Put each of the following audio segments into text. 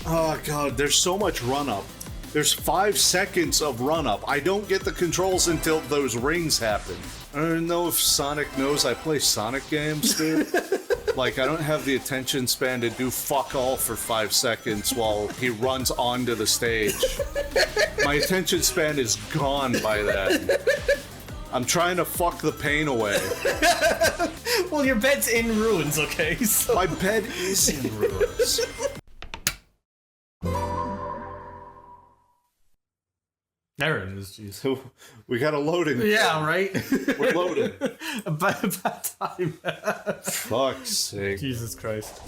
Oh god, there's so much run-up. There's 5 seconds of run-up. I don't get the controls until those rings happen. I don't know if Sonic knows I play Sonic games, dude. Like, I don't have the attention span to do fuck all for 5 seconds while he runs onto the stage. My attention span is gone by that. I'm trying to fuck the pain away. Well, your bed's in ruins, okay? So... My bed is in ruins. There it is, jeez. We got a loading. Yeah, right? We're loading. About time. Fuck's sake. Jesus Christ.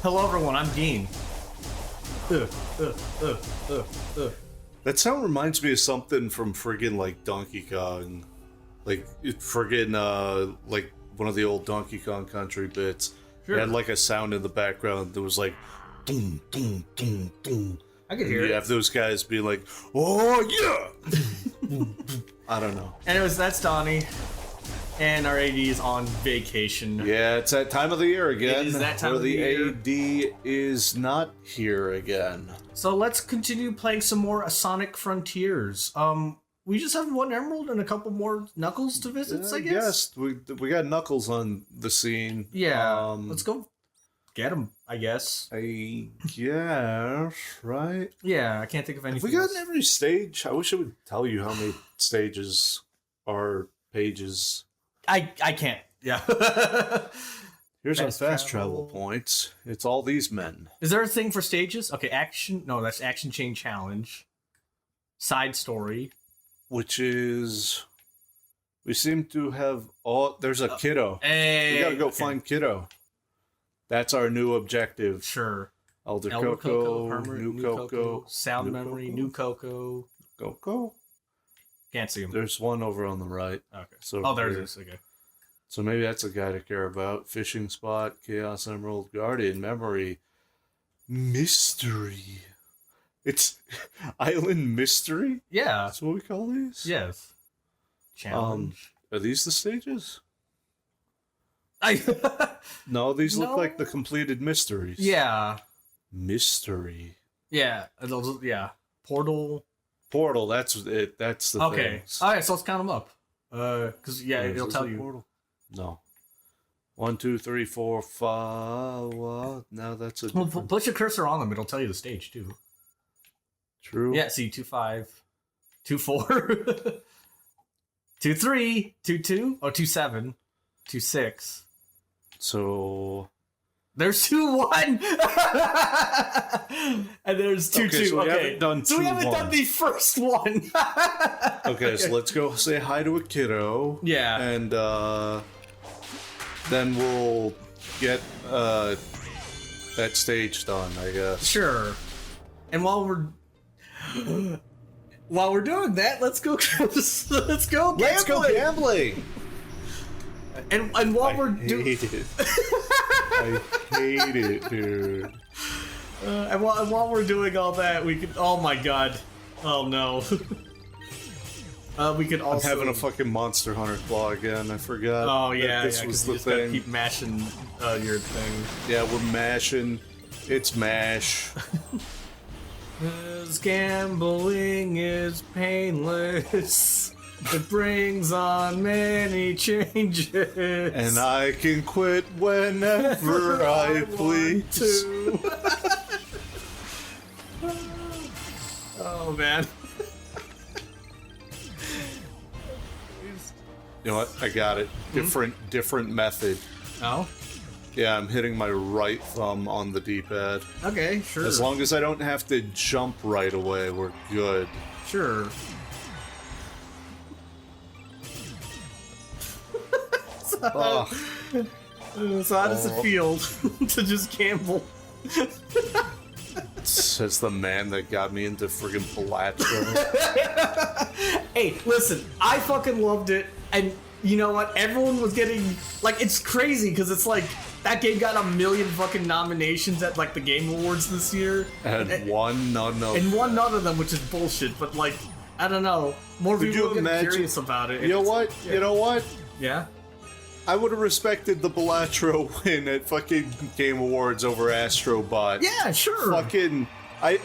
Hello, everyone. I'm Dean. That sound reminds me of something from friggin' like Donkey Kong. Like, friggin' like one of the old Donkey Kong Country bits. Sure. It had like a sound in the background that was like, doom, doom, doom, doom. I could hear it. You have those guys being like, oh yeah! I don't know. Anyways, that's Donnie. And our AD is on vacation. Yeah, it's that time of the year again. It is that time of the year. The AD is not here again. So let's continue playing some more Sonic Frontiers. We just have 1 Emerald and a couple more Knuckles to visit, I guess? Yes, we got Knuckles on the scene. Yeah, let's go get him, I guess. I guess, right? Yeah, I can't think of anything. Have we gotten every stage? I wish I would tell you how many stages are pages. I can't. Yeah. Here's our fast travel points. It's all these men. Is there a thing for stages? Okay, action. No, that's action chain challenge. Side story. Which is... We seem to have all... There's a Kiddo. Hey, we gotta go find Kiddo. That's our new objective. Sure. Elder Koco, new Koco. Sound memory, new Koco. Koco? Can't see him. There's one over on the right. Okay. So there it is. Okay. So maybe that's a guy to care about. Fishing spot, Chaos Emerald, Guardian, Memory, Mystery. It's Island Mystery? Yeah. That's what we call these? Yes. Challenge. Are these the stages? I No, these look like the completed mysteries. Yeah. Mystery. Yeah. Yeah. Portal. Portal, that's it. That's the thing. Okay. Alright, so let's count them up. Because, yeah, it'll tell you. Portal? No. 1, 2, 3, 4, 5. Well, now that's a different... Well, put your cursor on them. It'll tell you the stage, too. True. Yeah, see, 2, 5, 2, 4, 2, 3, 2, 2, or 2, 7, 2, 6. So... There's 2, 1! And there's 2, 2. So we okay. haven't done 2, so we haven't 1. done the first one. Okay, so let's go say hi to a kiddo. Yeah. And then we'll get that stage done, I guess. Sure. And while we're doing that, let's go gambling. Let's go gambling. And while we're doing I hate it, dude. and while we're doing all that, we could. Oh my god! Oh no! We could also. I'm having a fucking Monster Hunter claw again. I forgot. Oh yeah, this was the just thing. gotta keep mashing your thing. Yeah, we're mashing. It's mash. 'Cause gambling is painless. It brings on many changes. And I can quit whenever I please. Oh man. You know what? I got it. Different method. Oh? Yeah, I'm hitting my right thumb on the D-pad. Okay, sure. As long as I don't have to jump right away, we're good. Sure. Oh. So how does it feel to just gamble? Says the man that got me into friggin' Palatro. Hey, listen, I fucking loved it, and you know what? Everyone was getting, like, it's crazy, because it's like, that game got 1 million fucking nominations at, like, the Game Awards this year. And won none of And won none of them, which is bullshit, but, like, I don't know. More Could people you get imagine- curious about it. You know what? Yeah. You know what? Yeah. I would have respected the Balatro win at fucking Game Awards over Astro Bot. Yeah, sure. Fucking, I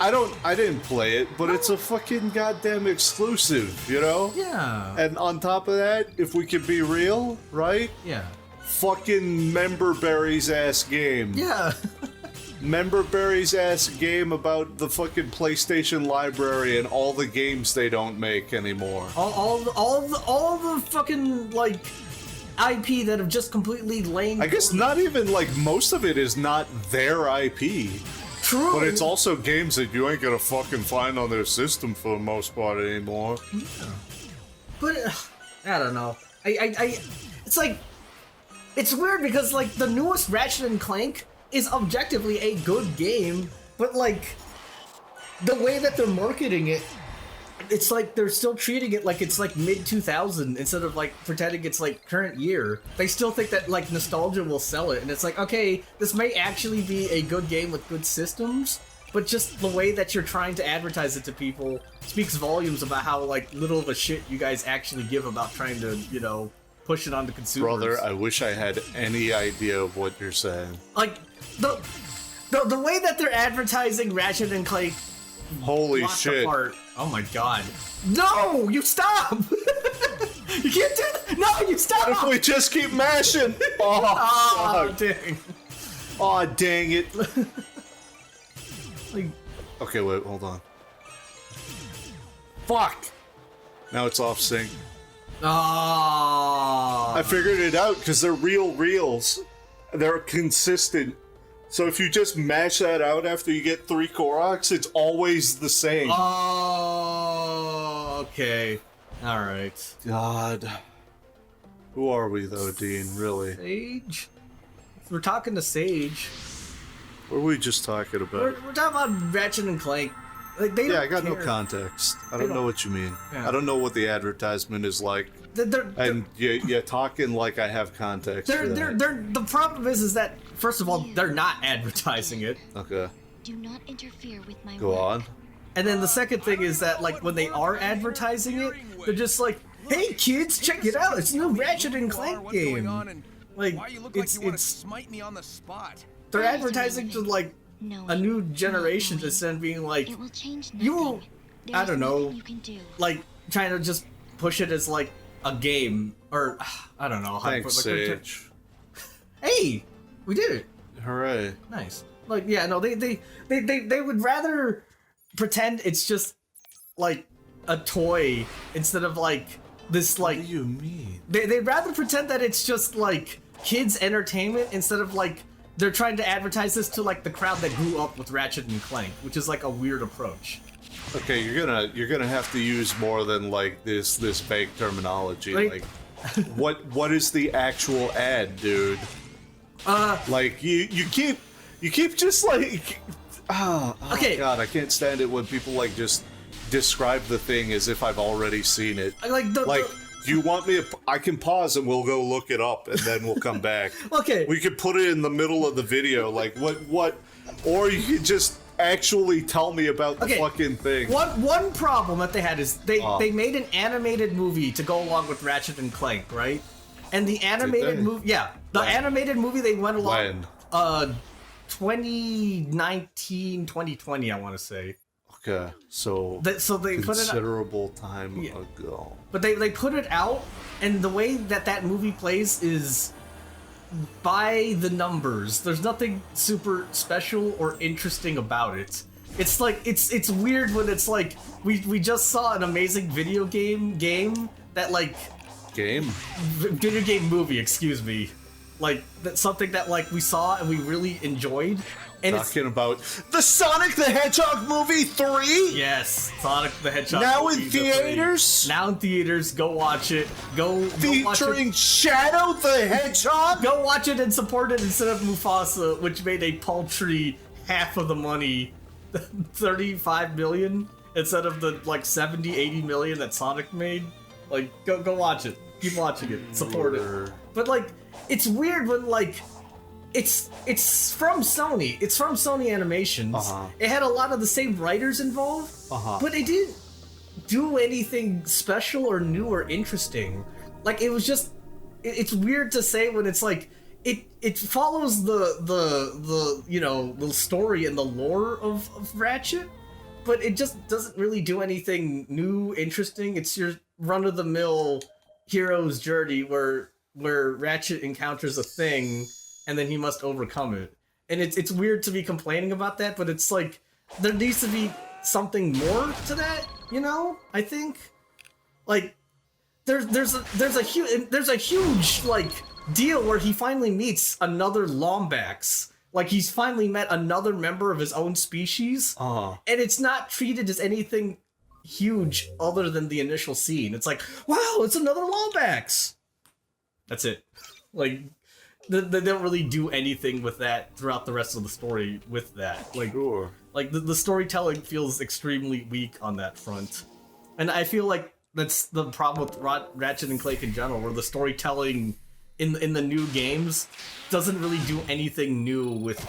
didn't play it, but it's a fucking goddamn exclusive, you know? Yeah. And on top of that, if we could be real, right? Yeah. Fucking Member Berry's ass game. Yeah. Member Berry's ass game about the fucking PlayStation library and all the games they don't make anymore. all the fucking like IP that have just completely lain. I guess not even like most of it is not their IP. True. But it's also games that you ain't gonna fucking find on their system for the most part anymore. Yeah. But I don't know. I it's like it's weird because like the newest Ratchet and Clank is objectively a good game, but like the way that they're marketing it, it's like they're still treating it like it's like mid 2000 instead of like pretending it's like current year. They still think that like nostalgia will sell it, and it's like, okay, this may actually be a good game with good systems, but just the way that you're trying to advertise it to people speaks volumes about how like little of a shit you guys actually give about trying to, you know, push it on the consumers. Brother, I wish I had any idea of what you're saying. Like the way that they're advertising Ratchet and Clank. Holy Locked shit. apart. Oh my god. No! You stop! You can't do that! No, you stop! If we just keep mashing! Oh, fuck. Dang. Oh, dang it. Like, Okay, wait, hold on. Fuck! Now it's off sync. oh. I figured it out because they're real reels. They're consistent. So if you just mash that out after you get 3 Koroks, it's always the same. Oh, okay. Alright. God. Who are we though, Dean, really? Sage? We're talking to Sage. What were we just talking about? We're talking about Ratchet and Clank. Like, they Yeah, I don't got no care. context. I They don't know don't- what you mean. Yeah. I don't know what the advertisement is like. They're And you're talking like I have context. for that. the problem is that, first of all, they're not advertising it. Okay, Do not interfere with my go work. on. And then the second thing is that, like, when they are advertising it, they're just like, "Hey kids, check it out! It's a new Ratchet and Clank game." Like, Why you look like you want to it's smite me on the spot? they're advertising to like No, a new no, generation Louis. instead of being like, It will change nothing. you will, I There's don't know, nothing you can do. like trying to just push it as like a game or I don't know how to Thanks, put like. Sage. Hey, we did it. Hooray. Nice. Like, yeah, no, they would rather pretend it's just like a toy instead of like this like What do you mean? they'd rather pretend that it's just like kids entertainment instead of like they're trying to advertise this to like the crowd that grew up with Ratchet and Clank, which is like a weird approach. Okay, you're gonna have to use more than like this vague terminology. Like- Like, what is the actual ad, dude? Like you keep just like oh Okay. god, I can't stand it when people like just describe the thing as if I've already seen it. Like the Like, do you want me to? I can pause and we'll go look it up and then we'll come back. okay. We could put it in the middle of the video, like what, or you could just actually tell me about the Okay. fucking thing. One problem that they had is they Oh. they made an animated movie to go along with Ratchet and Clank, right? And the animated they? movie, yeah, the When? animated movie they went along. When? 2019, 2020, I want to say. Okay, so So they put it, considerable time Yeah. ago. but they put it out, and the way that that movie plays is by the numbers. There's nothing super special or interesting about it. It's like it's weird when it's like we just saw an amazing video game that like Game? video game movie, excuse me, like that's something that like we saw and we really enjoyed, and it's Talking about the Sonic the Hedgehog movie 3? yes, Sonic the Hedgehog Now in movie, the three. theaters? Now in theaters, go watch it. Go watch Featuring it. Shadow the Hedgehog? Go watch it and support it instead of Mufasa, which made a paltry half of the money, 35 million, instead of the like 70, 80 million that Sonic made. Like, go watch it. Keep watching it. Support Sure. it. But like, it's weird when like, it's from Sony. It's from Sony Animations. Uh-huh. It had a lot of the same writers involved. Uh-huh. But it didn't. do anything special or new or interesting. Like, it was just, it's weird to say when it's like, it follows the you know, the story and the lore of Ratchet, but it just doesn't really do anything new, interesting. It's your run-of-the-mill hero's journey where Ratchet encounters a thing and then he must overcome it. And it's weird to be complaining about that, but it's like, there needs to be something more to that, you know? I think, like, there's a huge like deal where he finally meets another Lombax. Like, he's finally met another member of his own species, and it's not treated as anything huge other than the initial scene. It's like, wow, it's another Lombax. That's it. Like, they don't really do anything with that throughout the rest of the story with that. Like, Sure. like the storytelling feels extremely weak on that front. And I feel like that's the problem with Ratchet and Clank in general, where the storytelling in the new games doesn't really do anything new with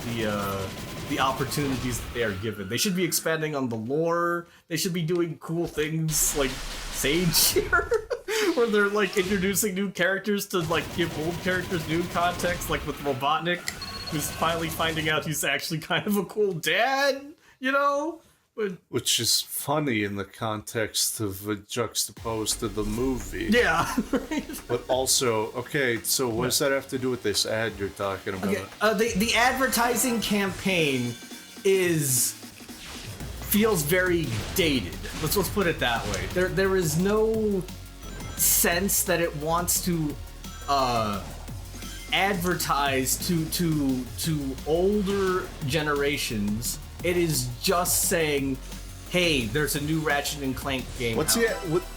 the opportunities that they are given. They should be expanding on the lore. They should be doing cool things like Sage here, where they're like introducing new characters to like give old characters new context, like with Robotnik, who's finally finding out he's actually kind of a cool dad, you know? But, which is funny in the context of juxtaposed to the movie. yeah, right? But also, okay, so what does that have to do with this ad you're talking about? Okay, the advertising campaign feels very dated. Let's put it that way. There is no sense that it wants to advertise to older generations. It is just saying, hey, there's a new Ratchet and Clank game. What's out.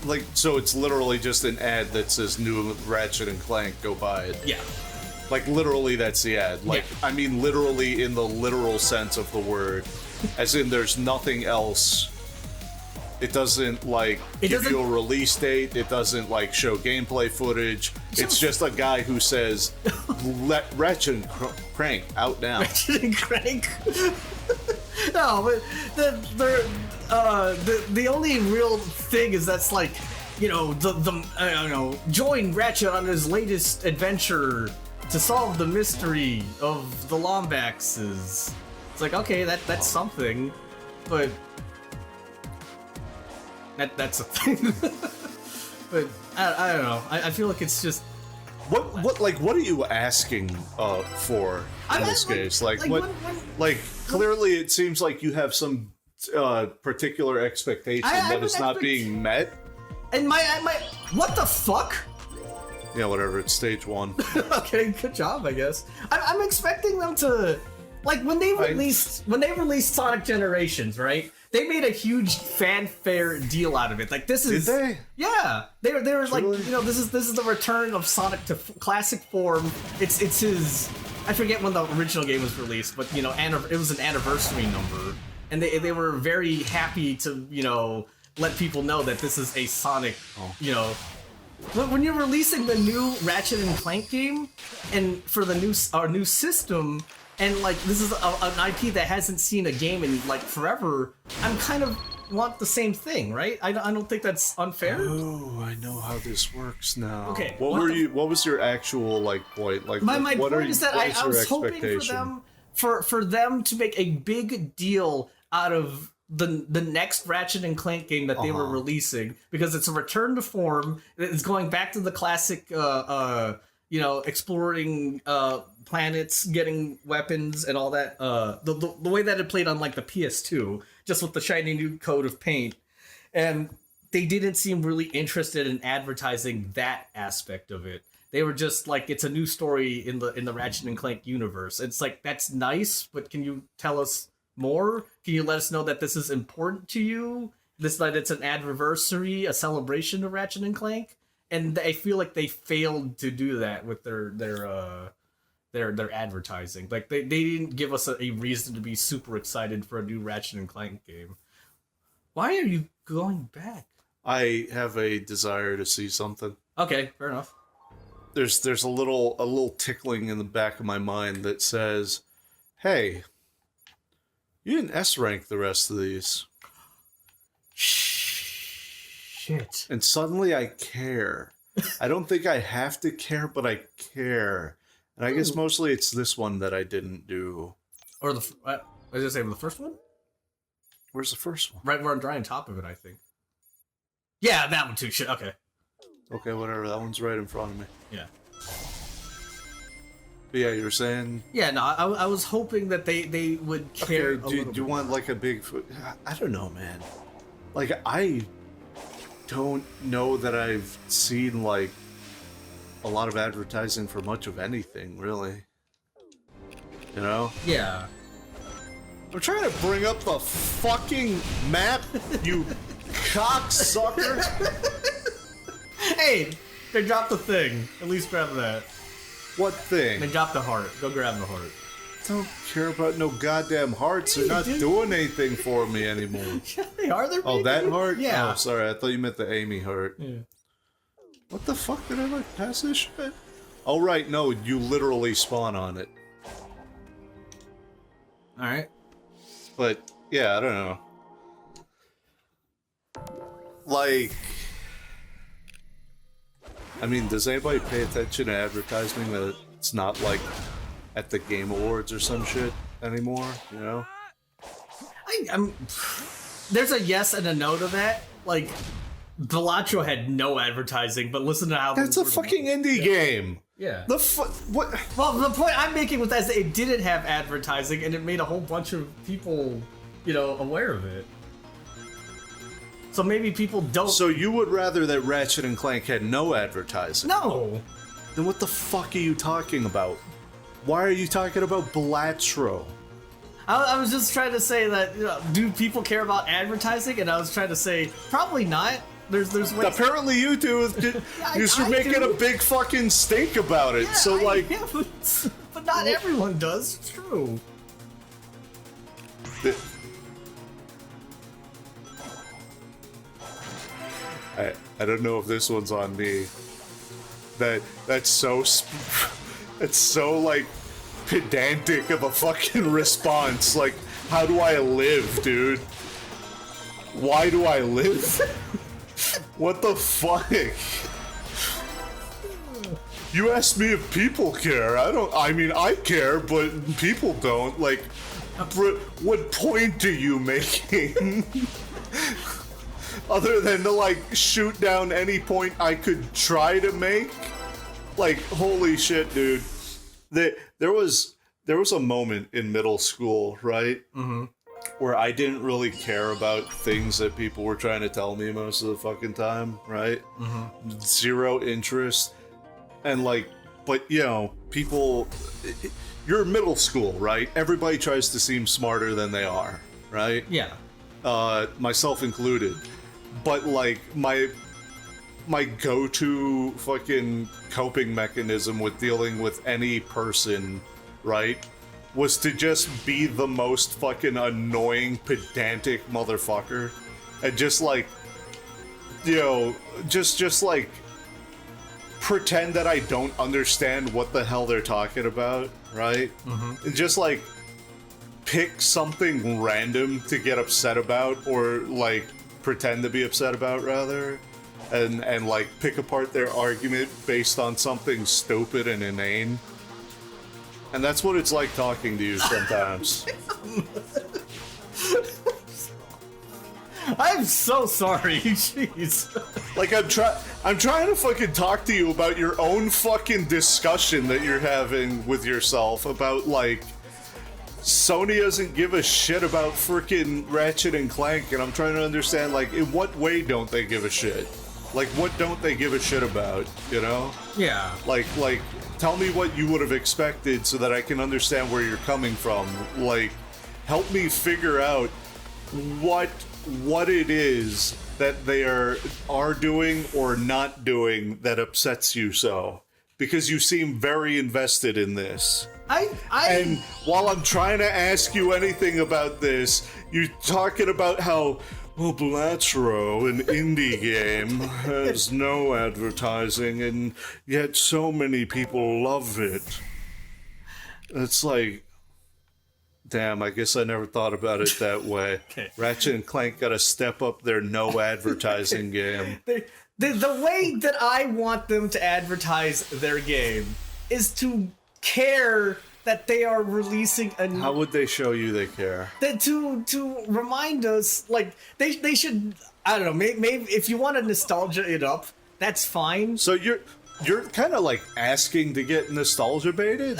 the so it's literally just an ad that says new Ratchet and Clank, go buy it. Yeah. Like, literally, that's the ad. Like, Yeah. I mean, literally in the literal sense of the word. As in, there's nothing else. It doesn't, like, give you a release date. It doesn't, like, show gameplay footage. It's just a guy who says, let Ratchet and Clank out now. Ratchet and Clank. No, but the only real thing is that's like, you know, join Ratchet on his latest adventure to solve the mystery of the Lombaxes. It's like, okay, that's something, but that's a thing. But I don't know. I feel like it's just What are you asking for in this case? Clearly it seems like you have some particular expectation that is not being met. And my what the fuck? Yeah, whatever. It's stage one. Okay, good job, I guess. I'm expecting them to, like, when they released Sonic Generations, right? They made a huge fanfare deal out of it. Like, this is. Did they? Yeah, they were like, you know, this is the return of Sonic to classic form. It's his. I forget when the original game was released, but you know, it was an anniversary number, and they were very happy to, you know, let people know that this is a Sonic, you know. When you're releasing the new Ratchet and Clank game, and for the new system, and like this is an IP that hasn't seen a game in like forever, I'm kind of want the same thing, right? I don't think that's unfair. Oh, I know how this works now. Okay, What was your actual point? Like, my point is that I was your hoping for them to make a big deal out of the next Ratchet and Clank game that they were releasing, because it's a return to form. It's going back to the classic, you know, exploring planets, getting weapons, and all that. The way that it played on like the PS2, just with the shiny new coat of paint, and they didn't seem really interested in advertising that aspect of it. They were just like, it's a new story in the Ratchet and Clank universe. It's like, that's nice, but can you tell us more? Can you let us know that this is important to you? That it's an anniversary, a celebration of Ratchet and Clank? And I feel like they failed to do that with their advertising. Like, they didn't give us a reason to be super excited for a new Ratchet and Clank game. Why are you going back? I have a desire to see something. Okay, fair enough. There's a little tickling in the back of my mind that says, hey, you didn't S rank the rest of these. shit. And suddenly I care. I don't think I have to care, but I care. And I guess mostly it's this one that I didn't do. Or the... What? I was going to say, the first one? Where's the first one? Right where I'm drawing top of it, I think. Yeah, that one too. Shit, okay. Okay, whatever. That one's right in front of me. Yeah. But yeah, you were saying... Yeah, no, I was hoping that they would care Okay, do you want like a big... I don't know, man. Like, I don't know that I've seen, like, a lot of advertising for much of anything, really. You know? Yeah. I'm trying to bring up the fucking map, you cocksucker! Hey, they dropped the thing. At least grab that. What thing? They dropped the heart. Go grab the heart. Don't care about no goddamn hearts. They're not doing anything for me anymore. Yeah, they are. They're Oh, that heart? Yeah. Oh, sorry. I thought you meant the Amy heart. Yeah. What the fuck? Did I, like, pass this shit? Oh, right. No, you literally spawn on it. Alright. But, yeah, I don't know. Like... I mean, does anybody pay attention to advertising that it's not, like, at the Game Awards or some shit anymore, you know? I'm... There's a yes and a no to that. Like, Balatro had no advertising, but listen to how... That's a fucking indie game! Yeah. What? Well, the point I'm making with that is that it didn't have advertising, and it made a whole bunch of people, you know, aware of it. So maybe people don't... So you would rather that Ratchet and Clank had no advertising? No! Then what the fuck are you talking about? Why are you talking about Balatro? I was just trying to say that, you know, do people care about advertising? And I was trying to say, probably not. There's ways... Apparently you do. You're making a big fucking stink about it. Yeah, So, like... yeah, but not everyone does. It's true. I don't know if this one's on me. That's so like pedantic of a fucking response. Like, how do I live, dude? Why do I live? What the fuck? You asked me if people care. I mean, I care, but people don't. Like, what point are you making? Other than to, like, shoot down any point I could try to make? Like, holy shit, dude. There was a moment in middle school, right? Mm-hmm. Where I didn't really care about things that people were trying to tell me most of the fucking time, right? Mm-hmm. Zero interest. And, like, but, you know, people... You're in middle school, right? Everybody tries to seem smarter than they are, right? Yeah. Myself included. But, like, my go-to fucking coping mechanism with dealing with any person, right, was to just be the most fucking annoying, pedantic motherfucker. And just, like, you know, just like, pretend that I don't understand what the hell they're talking about, right? Mm-hmm. And just, like, pick something random to get upset about, or, like, pretend to be upset about, rather, and like pick apart their argument based on something stupid and inane. And that's what it's like talking to you sometimes. I'm so sorry. Jeez. Like, I'm trying to fucking talk to you about your own fucking discussion that you're having with yourself about, like, Sony doesn't give a shit about freaking Ratchet and Clank, and I'm trying to understand, like, in what way don't they give a shit? Like, what don't they give a shit about, you know? Yeah. Like, tell me what you would have expected so that I can understand where you're coming from. Like, help me figure out what it is that they are doing or not doing that upsets you so. Because you seem very invested in this. And while I'm trying to ask you anything about this, you're talking about how, well, Balatro, an indie game, has no advertising, and yet so many people love it. It's like, Damn, I guess I never thought about it that way. Okay. Ratchet and Clank got to step up their no advertising game. The way that I want them to advertise their game is to care that they are releasing a new... How would they show you they care? That to remind us, like, they should... I don't know, maybe if you want to nostalgia it up, that's fine. So you're kind of like asking to get nostalgia baited,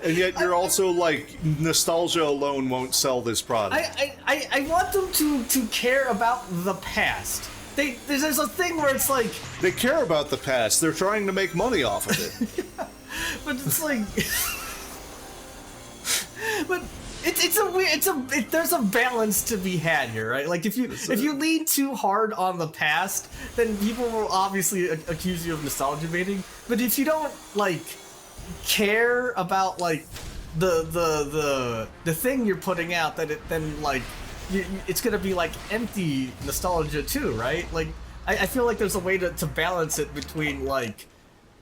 and yet you're also like, nostalgia alone won't sell this product. I want them to care about the past. There's a thing where it's like... They care about the past. They're trying to make money off of it. But it's like... but there's a balance to be had here, right? Like if you lean too hard on the past, then people will obviously accuse you of nostalgia baiting. But if you don't like care about like the thing you're putting out, then like it's gonna be like empty nostalgia too, right? Like I feel like there's a way to balance it between like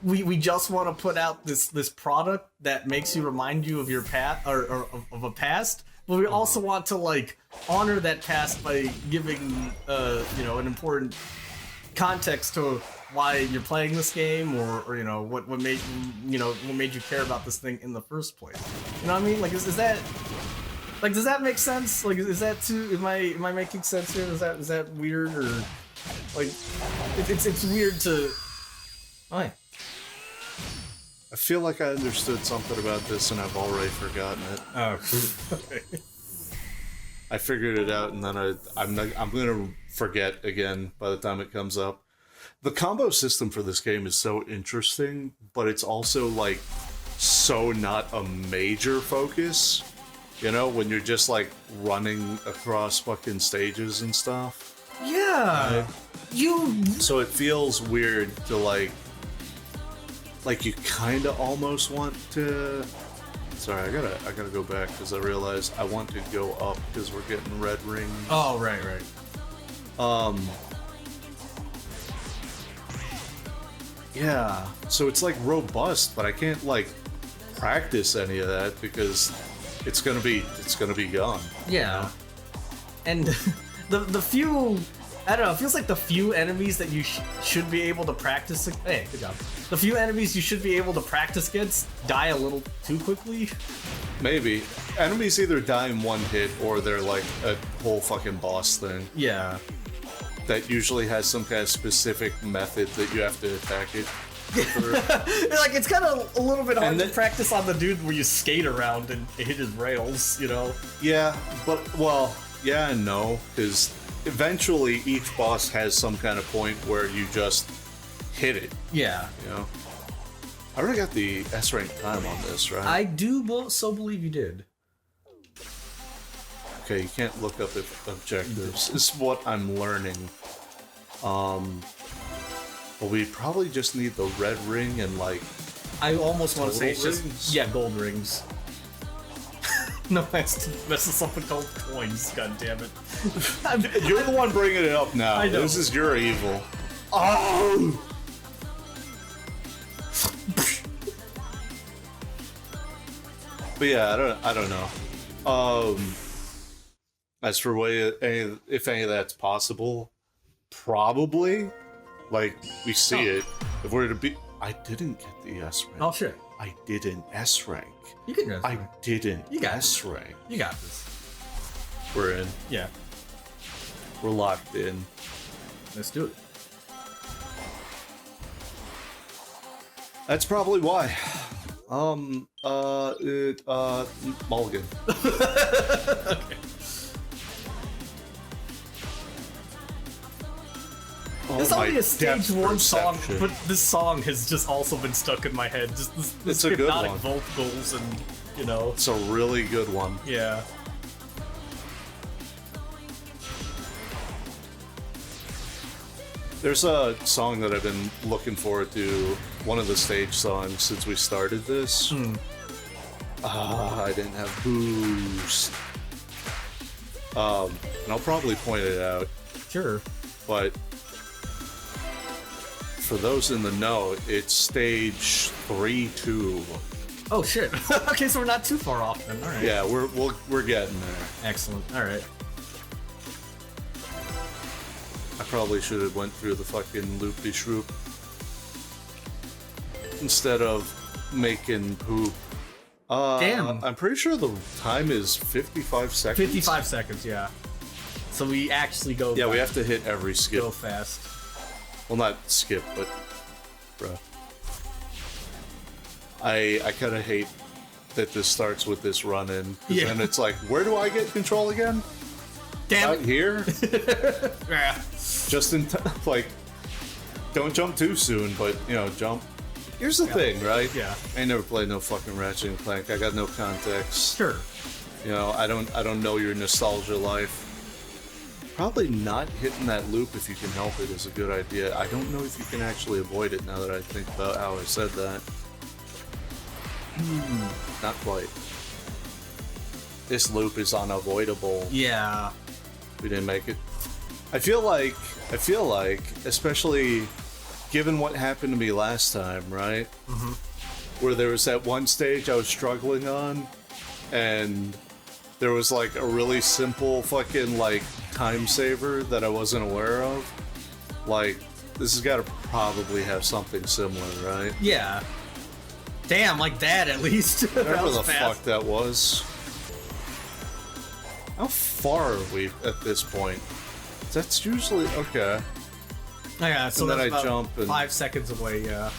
we just want to put out this product that makes you remind you of your past or of a past, but we also want to like honor that past by giving an important context to why you're playing this game or what made you care about this thing in the first place. You know what I mean? Like is that like, does that make sense? Like is that too? Am I making sense here? Is that weird or like it's weird to? Oh yeah. I feel like I understood something about this and I've already forgotten it. Oh, okay. I figured it out and then I'm gonna forget again by the time it comes up. The combo system for this game is so interesting, but it's also like so not a major focus. You know, when you're just like running across fucking stages and stuff. Yeah. So it feels weird to like you kind of almost want to... Sorry, I gotta go back because I realized I want to go up because we're getting red rings. Oh, right. Yeah, so it's like robust, but I can't like practice any of that because it's gonna be gone. Yeah. And the few... I don't know, it feels like the few enemies that you should be able to practice... Hey, good job. The few enemies you should be able to practice against die a little too quickly. Maybe. Enemies either die in one hit or they're like a whole fucking boss thing. Yeah. That usually has some kind of specific method that you have to attack it. Like, it's kind of a little bit hard to practice on the dude where you skate around and hit his rails, you know? Yeah, but, well, yeah and no, because... Eventually, each boss has some kind of point where you just hit it. Yeah. You know? I already got the S rank time on this, right? I do so believe you did. Okay, you can't look up objectives. This is what I'm learning. But we probably just need the red ring and, like... I almost want to say it's rings? just... Yeah, gold rings. No, that's something called coins, god damn it. You're the one bringing it up now. I know. This is your evil. Oh! But yeah, I don't know. As for if any of that's possible, probably. Like, we see it. If we're to be... I didn't get the S rank. Oh, shit. I did an S rank. You can S I rank. didn't You got S rank. You got this. We're in. Yeah. We're locked in. Let's do it. That's probably why. Mulligan. Okay. It's only a stage one song, but this song has just also been stuck in my head. Just this It's a good hypnotic one. vocals and, you know. It's a really good one. Yeah. There's a song that I've been looking forward to, one of the stage songs since we started this. I didn't have boost. And I'll probably point it out, Sure. but for those in the know, it's stage 3-2 Oh shit. Okay, so we're not too far off then. All right. Yeah, we're getting there. Excellent. All right. I probably should have went through the fucking loopy shroop instead of making poop. Damn. I'm pretty sure the time is 55 seconds. 55 seconds. Yeah. So we actually go. Yeah, we have to hit every skip. go fast. Well, not skip, but bruh. I kind of hate that this starts with this run-in. Yeah. And it's like, where do I get control again? Damn Out it. here? Yeah. Just in time. Like, don't jump too soon, but, you know, jump. Here's the thing, right? Yeah. I ain't never played no fucking Ratchet and Clank. I got no context. Sure. You know, I don't know your nostalgia life. Probably not hitting that loop if you can help it is a good idea. I don't know if you can actually avoid it now that I think about how I said that. Not quite. This loop is unavoidable. Yeah. We didn't make it. I feel like, especially given what happened to me last time, right? Mm-hmm. Where there was that one stage I was struggling on, and there was like a really simple fucking like time saver that I wasn't aware of. Like, this has got to probably have something similar, right? Yeah. Damn, like that at least. That Whatever was the fast. fuck that was. How far are we at this point? That's usually okay. Oh, yeah, so And then that's I about jump and- 5 seconds away, yeah.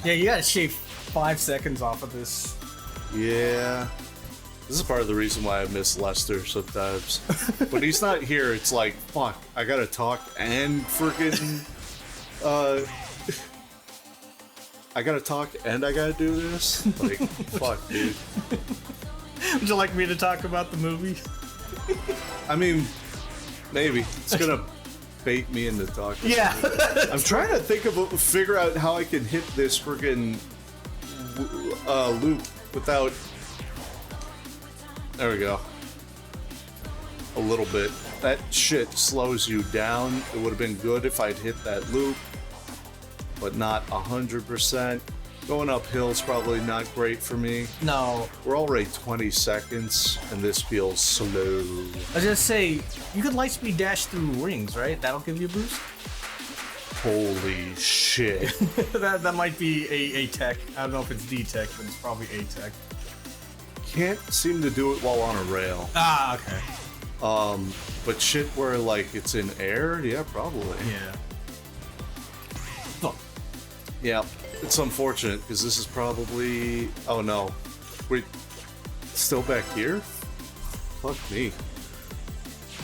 Yeah, you gotta shave 5 seconds off of this. Yeah. This is part of the reason why I miss Lester sometimes. When he's not here, it's like, fuck, I gotta talk and freaking, I gotta talk and I gotta do this? Like, fuck, dude. Would you like me to talk about the movie? I mean, maybe. It's gonna bait me into talking. Yeah. I'm trying to figure out how I can hit this friggin' loop without. There we go. A little bit. That shit slows you down. It would have been good if I'd hit that loop, but not 100%. Going uphill is probably not great for me. No. We're already 20 seconds, and this feels slow. I was just say, you could lightspeed dash through rings, right? That'll give you a boost? Holy shit. that might be a tech. I don't know if it's the tech, but it's probably a tech. Can't seem to do it while on a rail. Ah, okay. But shit where, like, it's in air? Yeah, probably. Yeah. Oh. Yeah, it's unfortunate, because this is probably... Oh, no. Wait, still back here? Fuck me.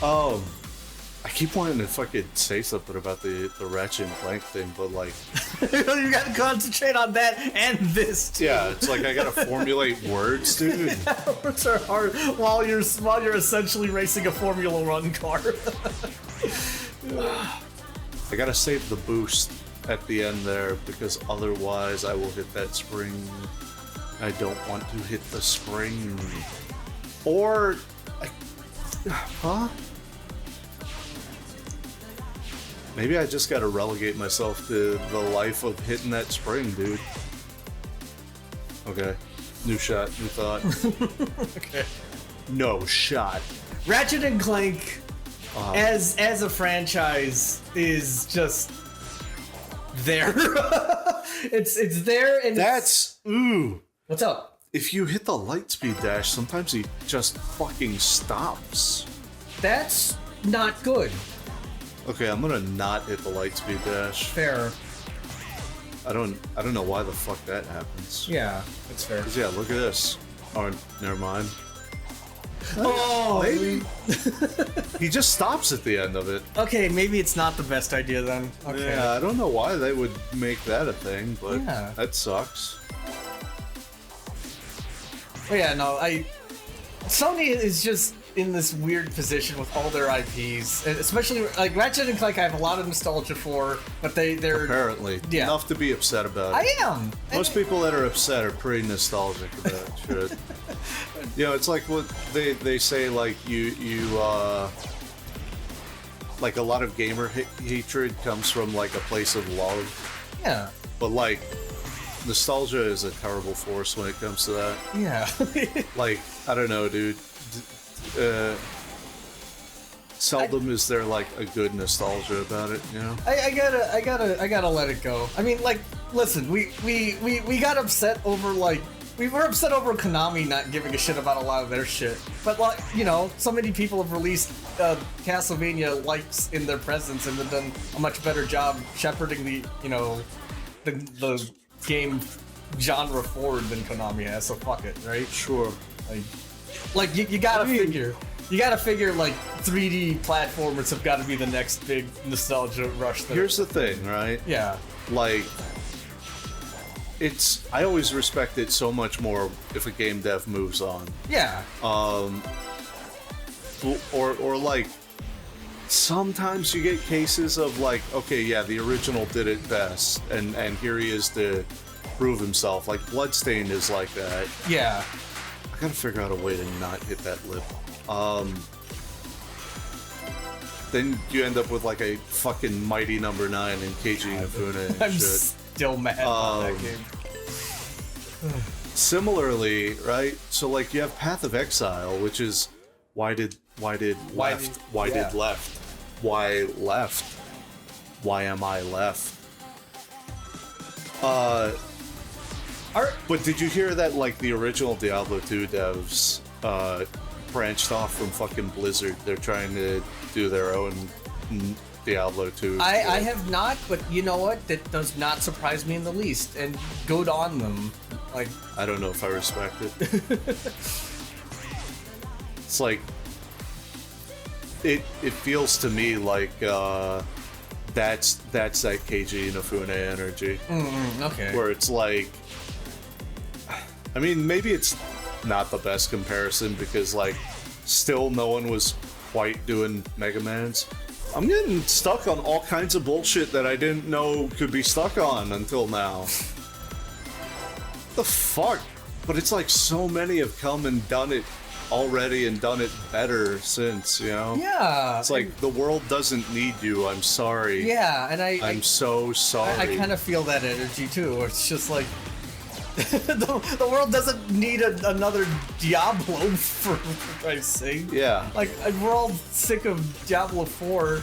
I keep wanting to fucking say something about the Ratchet and Clank thing, but, like... You gotta concentrate on that and this, too. Yeah, it's like I gotta formulate words, dude. Words are hard while you're essentially racing a Formula One car. I gotta save the boost at the end there, because otherwise I will hit that spring. I don't want to hit the spring. Or... Huh? Maybe I just gotta relegate myself to the life of hitting that spring, dude. Okay. New shot, new thought. Okay. No shot. Ratchet and Clank, as a franchise, is just there. it's there, and That's... Ooh. what's up? If you hit the lightspeed dash, sometimes he just fucking stops. That's not good. Okay, I'm gonna not hit the lightspeed dash. Fair. I don't know why the fuck that happens. Yeah, it's fair. 'Cause yeah, look at this. Oh, never mind. Oh, Maybe. He just stops at the end of it. okay, maybe it's not the best idea then. Okay. Yeah, I don't know why they would make that a thing, but Yeah. that sucks. But yeah, no, Sony is just in this weird position with all their IPs, and especially like Ratchet and Clank. I have a lot of nostalgia for, but they're Apparently. Yeah. Enough to be upset about. I am. Most people that are upset are pretty nostalgic about shit. You know, it's like what they say, like you like a lot of gamer hatred comes from like a place of love, Yeah. but like nostalgia is a terrible force when it comes to that. Yeah. Like, I don't know, dude. Seldom is there like a good nostalgia about it, you know? I gotta let it go. I mean, like, listen, we got upset over, like, we were upset over Konami not giving a shit about a lot of their shit. But, like, you know, so many people have released Castlevania likes in their presence and have done a much better job shepherding the, you know, the game genre forward than Konami has, so fuck it, right? Sure. Like you gotta figure. You gotta figure, like, 3D platformers have got to be the next big nostalgia rush. Here's the thing, right? Yeah. Like, I always respect it so much more if a game dev moves on. Yeah. Or like, sometimes you get cases of like, okay, yeah, the original did it best, and here he is to prove himself. Like, Bloodstained is like that. Yeah. I gotta figure out a way to not hit that lip. Then you end up with like a fucking Mighty Number 9 and Keiji Inafune and I'm shit. still mad about that game. Similarly, right? So like you have Path of Exile, which is why did left? Why left? Why am I left? But did you hear that like the original Diablo 2 devs branched off from fucking Blizzard? They're trying to do their own Diablo 2. I have not, but you know what? That does not surprise me in the least. And good on them. Like, I don't know if I respect it. It's like it feels to me like that's that Keiji Inafune energy. Okay. Where it's like, I mean, maybe it's not the best comparison because like still no one was quite doing Mega Mans. I'm getting stuck on all kinds of bullshit that I didn't know could be stuck on until now. The fuck? But it's like so many have come and done it already and done it better since, you know? Yeah. It's like the world doesn't need you. I'm sorry. Yeah, and I'm so sorry. I kind of feel that energy too. Where it's just like the world doesn't need another Diablo for Christ's sake. Yeah. Like, we're all sick of Diablo 4.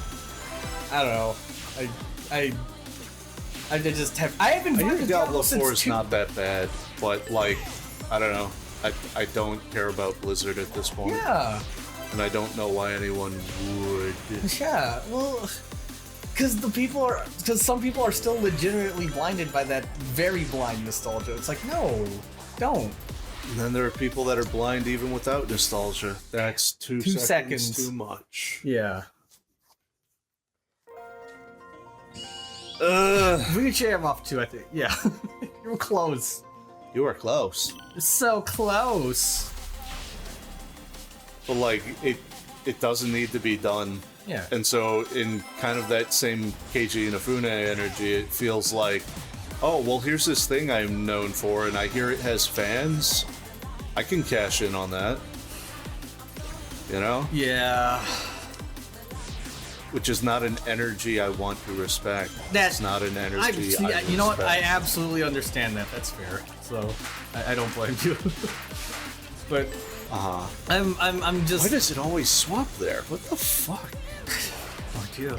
I don't know. I just have. I haven't I played hear Diablo 4 since is 2. not that bad, but like, I don't know. I don't care about Blizzard at this point. Yeah. And I don't know why anyone would. Yeah. Well, because some people are still legitimately blinded by that very blind nostalgia. It's like, no, don't. And then there are people that are blind even without nostalgia. That's two seconds too much. Yeah. We could share him off too, I think. Yeah. You were close. You are close. You're so close. But like, it doesn't need to be done. Yeah. And so in kind of that same Keiji Inafune energy, it feels like, oh, well, here's this thing I'm known for, and I hear it has fans. I can cash in on that. You know? Yeah. Which is not an energy I want to respect. That's not an energy I you know what? I respect. absolutely understand that. That's fair. So I don't blame you. But I'm just. Why does it always swap there? What the fuck? Oh dear.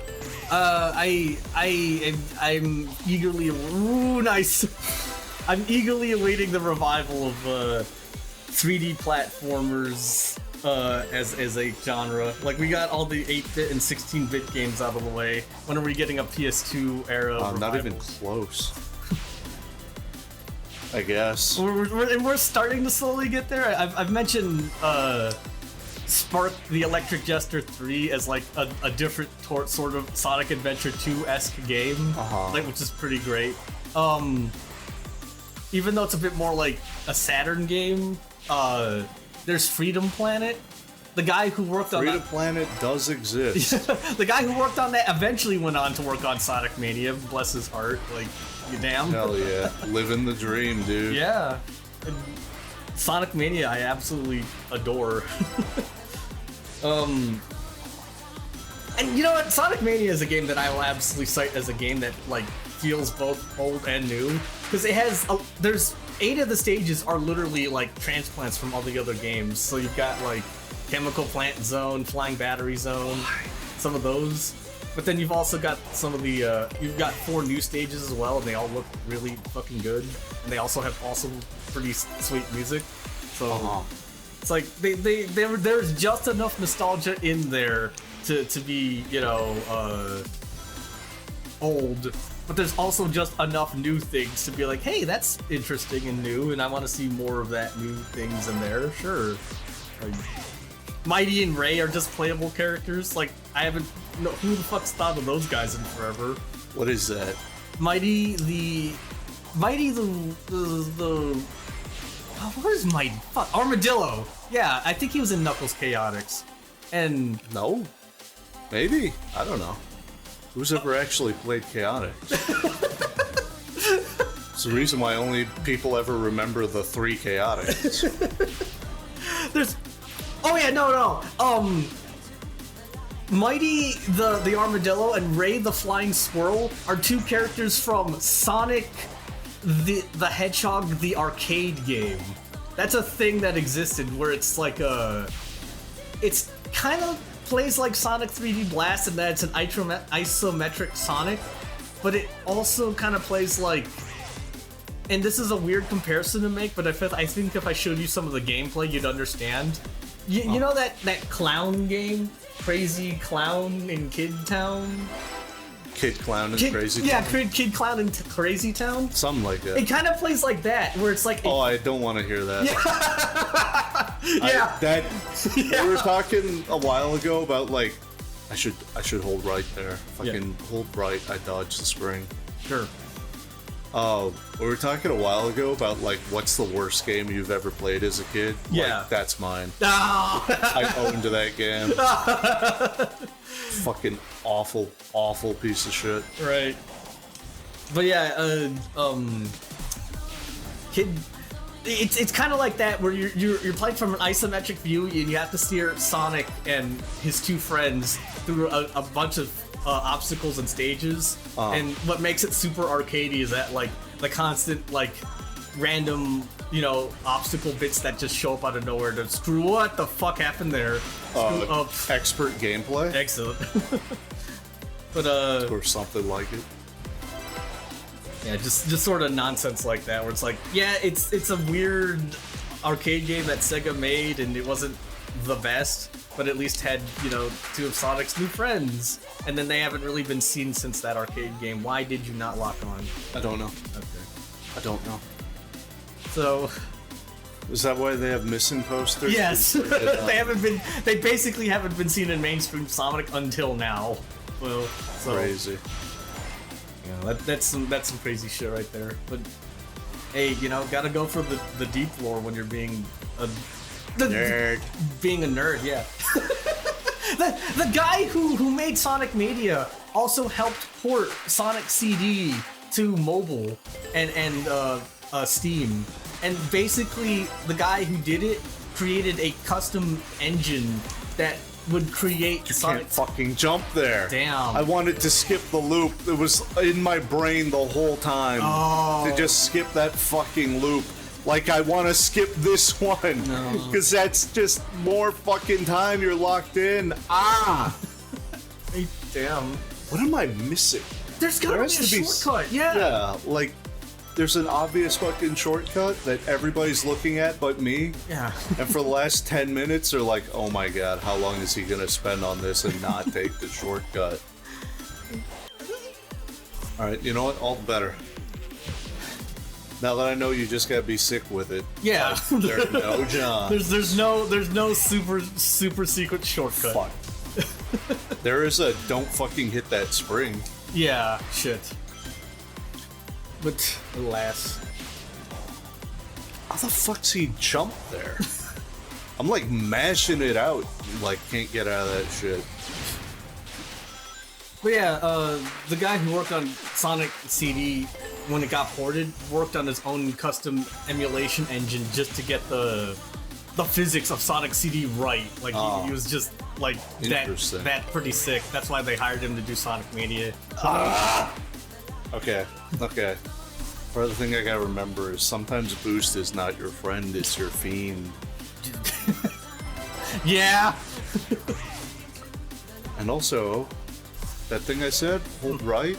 I'm eagerly. Ooh, nice. I'm eagerly awaiting the revival of 3D platformers as a genre. Like, we got all the 8-bit and 16-bit games out of the way. When are we getting a PS2 era? Not even close. I guess. We're starting to slowly get there. I've mentioned Spark the Electric Jester 3 as like a different sort of Sonic Adventure 2-esque game, like, which is pretty great. Even though it's a bit more like a Saturn game, there's Freedom Planet. The guy who worked on Freedom Planet does exist. the guy who worked on that eventually went on to work on Sonic Mania. Bless his heart. Like, you damn. Hell yeah. Living the dream, dude. Yeah. And Sonic Mania I absolutely adore. And you know what? Sonic Mania is a game that I will absolutely cite as a game that like feels both old and new because it has there's 8 of the stages are literally like transplants from all the other games. So you've got like Chemical Plant Zone, Flying Battery Zone, some of those. But then you've also got some of the you've got 4 new stages as well, and they all look really fucking good. And they also have also pretty sweet music. So it's like there's just enough nostalgia in there to be, you know, old, but there's also just enough new things to be like, hey, that's interesting and new, and I want to see more of that new things in there. Sure. Like, Mighty and Ray are just playable characters. Like, I haven't, no, who the fuck's thought of those guys in forever? What is that? Mighty the what is Mighty? Fuck, Armadillo. Yeah, I think he was in Knuckles Chaotix. And No? Maybe? I don't know. Who's ever actually played Chaotic? It's the reason why only people ever remember the 3 Chaotics. there's, oh yeah, no. Mighty the Armadillo and Ray the Flying Squirrel are 2 characters from Sonic the Hedgehog the arcade game. That's a thing that existed where it's like it's kind of plays like Sonic 3D Blast in that it's an isometric Sonic, but it also kind of plays like, and this is a weird comparison to make, but I think if I showed you some of the gameplay, you'd understand. You know that clown game, Crazy Clown in Kid Town? Kid Clown and Crazy Town? Yeah, Kid Clown in Crazy Town. Something like that. It kind of plays like that, where it's like... Oh, I don't want to hear that. Yeah. We were talking a while ago about, like, I should hold right there. If I can hold right, I dodge the spring. Sure. We were talking a while ago about, like, what's the worst game you've ever played as a kid? Yeah. Like, that's mine. Oh. I owned that game. Fucking awful piece of shit. Right. But yeah, Kid, it's kind of like that where you're playing from an isometric view and you have to steer Sonic and his 2 friends through a bunch of obstacles and stages. And what makes it super arcadey is that like the constant like random, you know, obstacle bits that just show up out of nowhere to screw what the fuck happened there. Screw up. Expert gameplay? Excellent. But or something like it. yeah, just sort of nonsense like that where it's like, yeah, it's a weird arcade game that Sega made and it wasn't the best, but at least had, you know, 2 of Sonic's new friends, and then they haven't really been seen since that arcade game. Why did you not lock on? I don't know. Okay. I don't know. So Is that why they have missing posters? yes, they basically haven't been seen in mainstream Sonic until now. Well, so Crazy. yeah, that's some crazy shit right there. But hey, you know, gotta go for the deep lore when you're being a Nerd. Being a nerd, yeah. the guy who made Sonic Mania also helped port Sonic CD to mobile and Steam. And basically, the guy who did it created a custom engine that would create Sonic. Can't fucking jump there. Damn. I wanted to skip the loop. It was in my brain the whole time to just skip that fucking loop. Like, I want to skip this one. Because that's just more fucking time you're locked in. Hey, damn. What am I missing? There's gotta be a shortcut, yeah. Yeah, like, there's an obvious fucking shortcut that everybody's looking at but me. Yeah. And for the last 10 minutes, they're like, oh my god, how long is he gonna spend on this and not take the shortcut? Alright, you know what? All the better. Now that I know you just gotta be sick with it. Yeah. There's no John. There's no super secret shortcut. Fuck. There is a don't fucking hit that spring. Yeah, shit. But alas. How the fuck's he jump there? I'm like mashing it out, like can't get out of that shit. But yeah, the guy who worked on Sonic CD when it got ported worked on his own custom emulation engine just to get the the physics of Sonic CD right. Like he was just like Interesting. that pretty sick. That's why they hired him to do Sonic Mania. Okay. Part of the thing I gotta remember is sometimes Boost is not your friend, it's your fiend. Yeah. And also, that thing I said, hold right.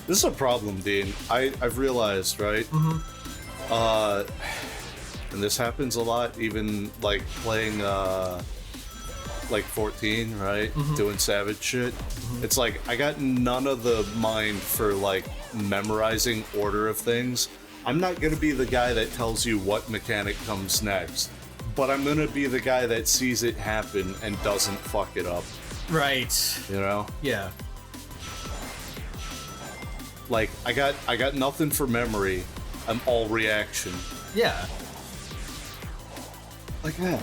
This is a problem, Dean. I've realized, right? And this happens a lot, even like playing like 14, right? Doing savage shit. It's like I got none of the mind for like memorizing order of things. I'm not gonna be the guy that tells you what mechanic comes next, but I'm gonna be the guy that sees it happen and doesn't fuck it up. Right. You know? Yeah. Like I got nothing for memory. I'm all reaction. Yeah. Like that.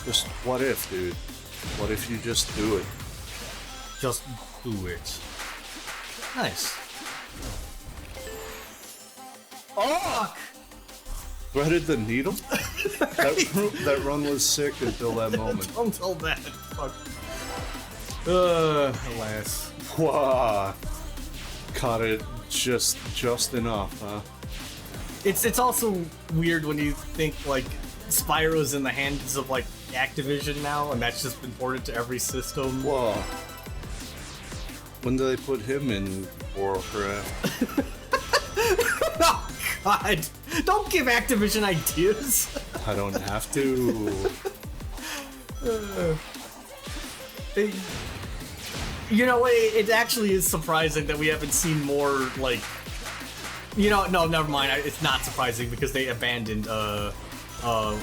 Just what if, dude? What if you just do it? Just do it. Nice. Oh! Threaded the needle? that run was sick until that moment. Don't tell that. Fuck. Alas. Wow. Caught it just enough, huh? It's also weird when you think like Spyro's in the hands of like Activision now, and that's just been ported to every system. Whoa. When do they put him in Warcraft? Oh God! Don't give Activision ideas. I don't have to. You know, it actually is surprising that we haven't seen more like. You know, no, never mind. It's not surprising because they abandoned what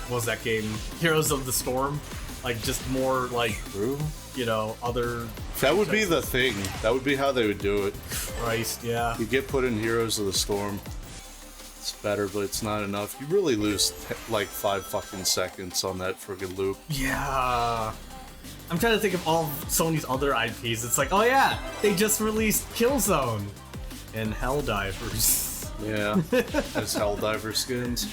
was that game? Heroes of the Storm. Like just more like True. you know other. That would be the thing. That would be how they would do it. Christ, yeah. You get put in Heroes of the Storm. It's better, but it's not enough. You really lose like 5 fucking seconds on that friggin' loop. Yeah. I'm trying to think of all of Sony's other IPs. It's like, oh yeah, they just released Killzone and Helldivers. Yeah, as Helldiver skins.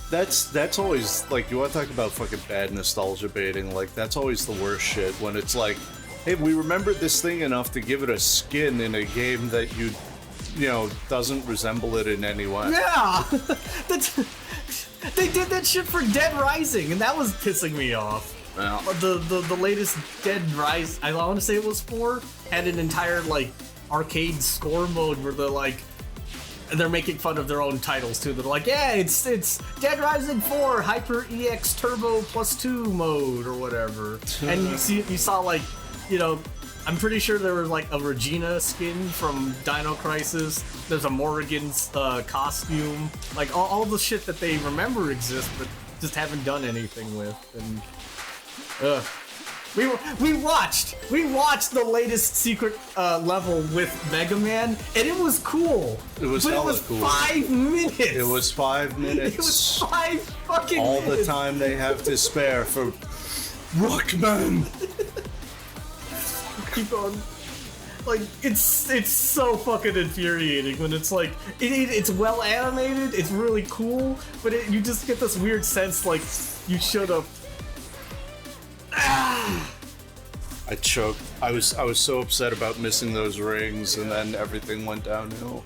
That's always like, you want to talk about fucking bad nostalgia baiting? Like that's always the worst shit when it's like, hey, we remembered this thing enough to give it a skin in a game that you know doesn't resemble it in any way. Yeah, they did that shit for Dead Rising, and that was pissing me off. Yeah. The latest Dead Rise, I want to say it was 4, had an entire like arcade score mode where they're making fun of their own titles too. They're like, yeah, it's Dead Rising 4 Hyper EX Turbo +2 mode or whatever. And you saw like, you know, I'm pretty sure there was like a Regina skin from Dino Crisis. There's a Morrigan's costume. Like all the shit that they remember exists, but just haven't done anything with. And we watched the latest secret level with Mega Man, and it was cool. It was but hella it was cool. 5 minutes. It was 5 minutes. It was 5 fucking all minutes. the time they have to spare for Rockman. Keep on. Like it's so fucking infuriating when it's like it's well animated, it's really cool, but you just get this weird sense like you should have. I choked. I was so upset about missing those rings, and then everything went downhill.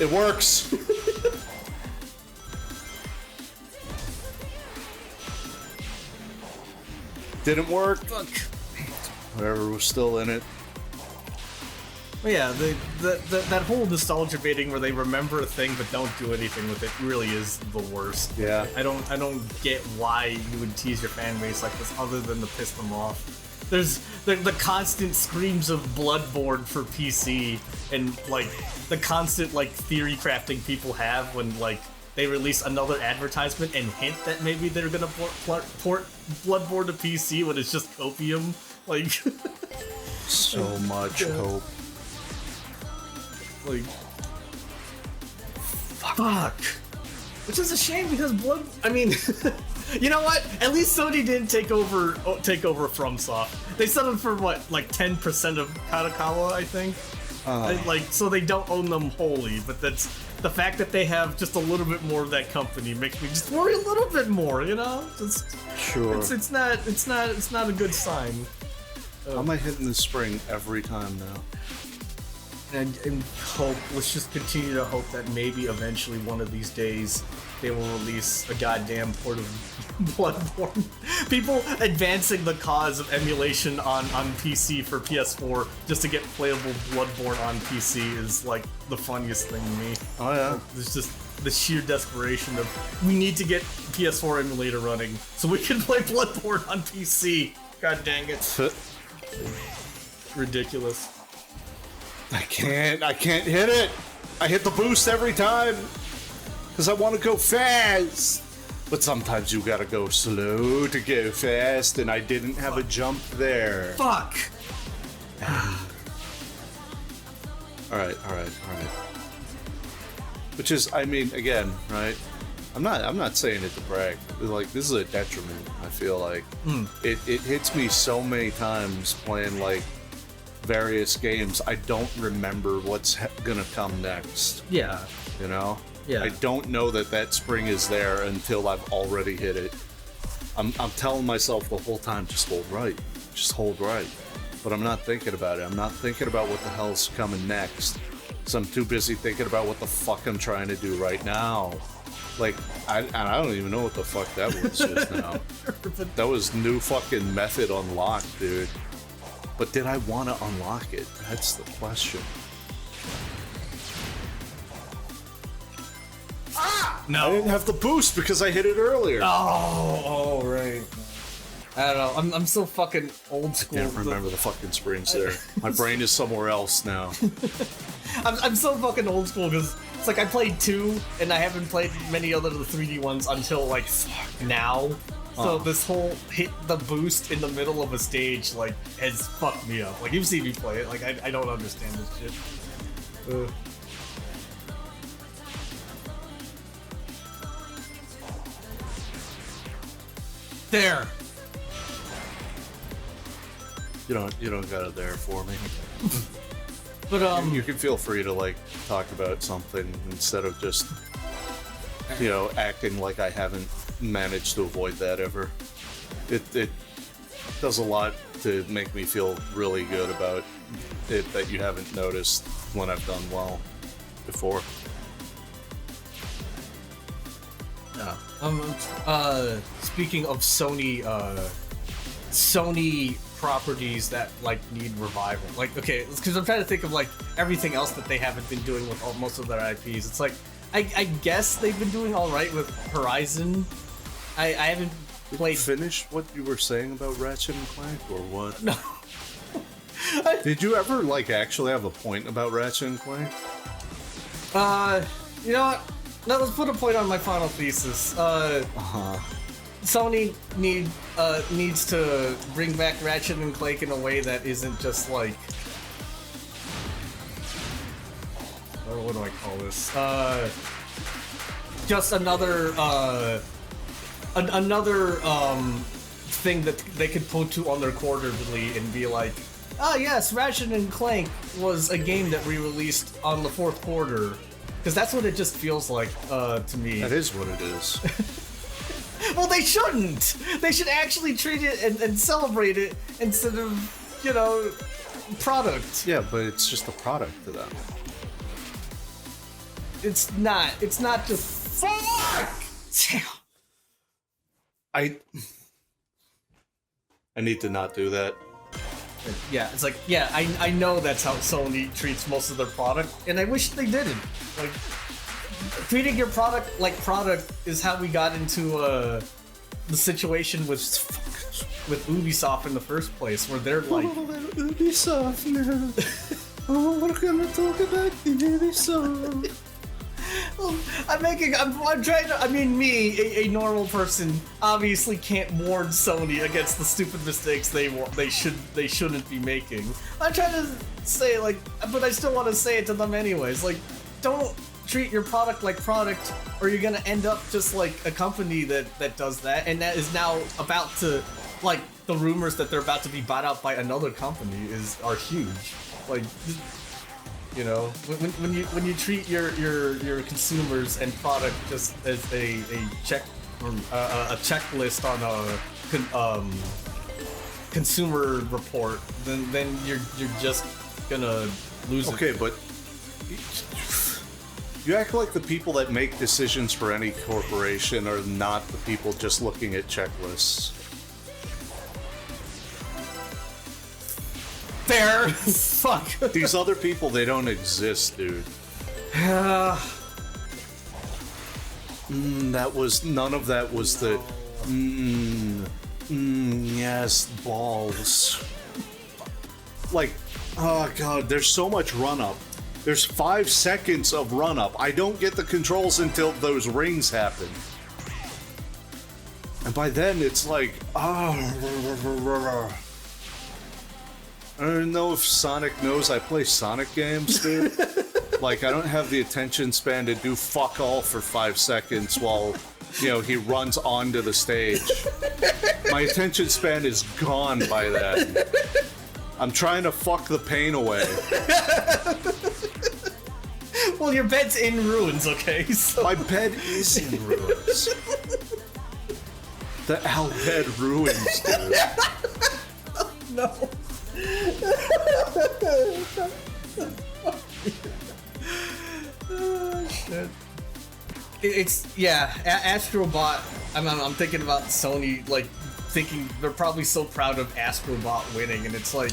It works. Didn't work. Fuck. Whatever, we're still in it. But yeah, that whole nostalgia baiting where they remember a thing but don't do anything with it really is the worst. Yeah. I don't get why you would tease your fan base like this other than to piss them off. There's the constant screams of Bloodborne for PC and like the constant like theory crafting people have when like they release another advertisement and hint that maybe they're gonna port Bloodborne to PC when it's just copium. Like So much hope. Like, fuck. Which is a shame because I mean, you know what? At least Sony didn't take over FromSoft. They settled for what, like 10% of Kadokawa, I think. Like, so they don't own them wholly, but that's the fact that they have just a little bit more of that company makes me just worry a little bit more, you know? Sure. It's not a good sign. How am I hitting the spring every time now? And hope, let's just continue to hope that maybe eventually one of these days they will release a goddamn port of Bloodborne. People advancing the cause of emulation on PC for PS4 just to get playable Bloodborne on PC is like the funniest thing to me. Oh yeah. There's just the sheer desperation of we need to get PS4 emulator running so we can play Bloodborne on PC. God dang it. Ridiculous. I can't hit it. I hit the boost every time because I want to go fast. But sometimes you gotta go slow to go fast, and I didn't have a jump there. Fuck. All right. Which is, I mean, again, right? I'm not saying it to brag. Like, this is a detriment. I feel like it hits me so many times playing like various games. I don't remember what's gonna come next. Yeah. You know? Yeah. I don't know that spring is there until I've already hit it. I'm telling myself the whole time, just hold right. But I'm not thinking about it. I'm not thinking about what the hell's coming next. Because I'm too busy thinking about what the fuck I'm trying to do right now. Like, I don't even know what the fuck that was just now. That was new fucking method unlocked, dude. But did I want to unlock it? That's the question. No. I didn't have the boost because I hit it earlier. Oh, right. I don't know. I'm so fucking old school. I can't remember the fucking springs there. My brain is somewhere else now. I'm so fucking old school because it's like I played 2 and I haven't played many other of the 3D ones until like now. So this whole hit the boost in the middle of a stage like has fucked me up. Like you've seen me play it. Like I don't understand this shit. There. You don't got it there for me. But You can feel free to like talk about something instead of just acting like I haven't managed to avoid that ever. It does a lot to make me feel really good about it that you haven't noticed when I've done well before. Yeah. Speaking of Sony properties that like need revival. Like, okay, because I'm trying to think of like everything else that they haven't been doing with most of their IPs. It's like I guess they've been doing all right with Horizon. I haven't played. Finish what you were saying about Ratchet and Clank, or what? No. Did you ever like actually have a point about Ratchet and Clank? You know what? No, let's put a point on my final thesis. Sony needs to bring back Ratchet and Clank in a way that isn't just like, what do I call this? Just another thing that they could put to on their quarterly and be like, oh yes, Ratchet and Clank was a game that we released on the 4th quarter. Because that's what it just feels like to me. That is what it is. Well, they shouldn't! They should actually treat it and celebrate it instead of, product. Yeah, but it's just a product to them. It's not just... Fuck! Damn. I need to not do that. Yeah, it's like, yeah, I know that's how Sony treats most of their product, and I wish they didn't. Like, treating your product like product is how we got into the situation with Ubisoft in the first place, where they're like, Ubisoft now. Oh, we're gonna talk about Ubisoft. I'm trying to, me, a normal person, obviously can't warn Sony against the stupid mistakes they shouldn't be making. I'm trying to say, like, but I still want to say it to them anyways, like, don't treat your product like product, or you're gonna end up just like a company that does that, and that is now about to, like, the rumors that they're about to be bought out by another company are huge. Like, You know, when you treat your consumers and product just as a checklist on a consumer report, then you're just gonna lose it. Okay, but you act like the people that make decisions for any corporation are not the people just looking at checklists. Fair. Fuck. These other people, they don't exist, dude. That was none of that was the. Yes, balls. Like, oh god, there's so much run up. There's 5 seconds of run up. I don't get the controls until those rings happen. And by then it's like, I don't know if Sonic knows I play Sonic games, dude. Like, I don't have the attention span to do fuck all for 5 seconds while, you know, he runs onto the stage. My attention span is gone by then. I'm trying to fuck the pain away. Well, your bed's in ruins, okay? So... My bed is in ruins. The Al bed ruins, dude. No. Oh, shit. It's yeah, Astrobot. I'm thinking about Sony, like thinking they're probably so proud of Astrobot winning, and it's like,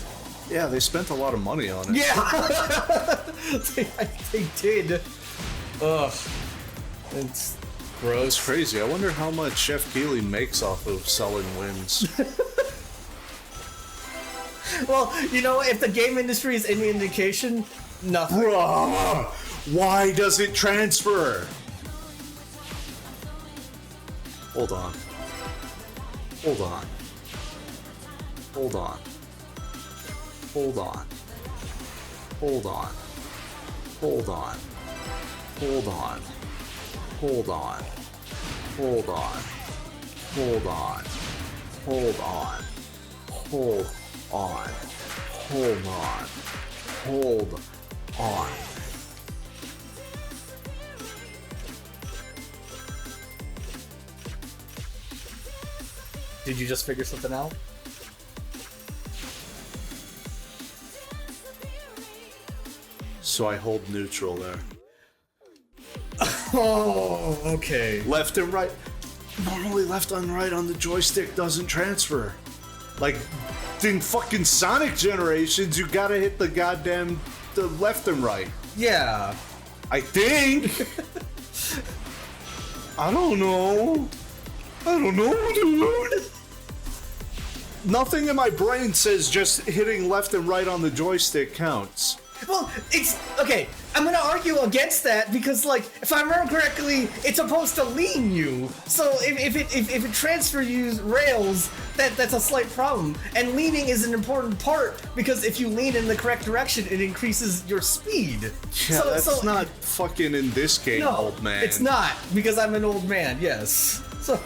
yeah, they spent a lot of money on it. yeah, they did. Ugh, it's gross. It's crazy. I wonder how much Chef Keighley makes off of selling wins. Well, you know, if the game industry is any indication, nothing. Bruh, why does it transfer? Hold on. Hold on. Hold on. Hold on. Hold on. Hold on. Hold on. Hold on. Hold on. Hold on. Hold on. Hold on. Hold on. Hold on. Did you just figure something out? So I hold neutral there. Oh, okay. Left and right. Normally left and right on the joystick doesn't transfer. Like, in fucking Sonic Generations, you gotta hit the goddamn the left and right. Yeah. I think. I don't know. I don't know, dude. Nothing in my brain says just hitting left and right on the joystick counts. Well, it's okay. I'm gonna argue against that because, like, if I remember correctly, it's supposed to lean you. So if it transfer you rails, that's a slight problem. And leaning is an important part because if you lean in the correct direction, it increases your speed. Yeah, that's not fucking in this game, no, old man. It's not because I'm an old man. Yes. So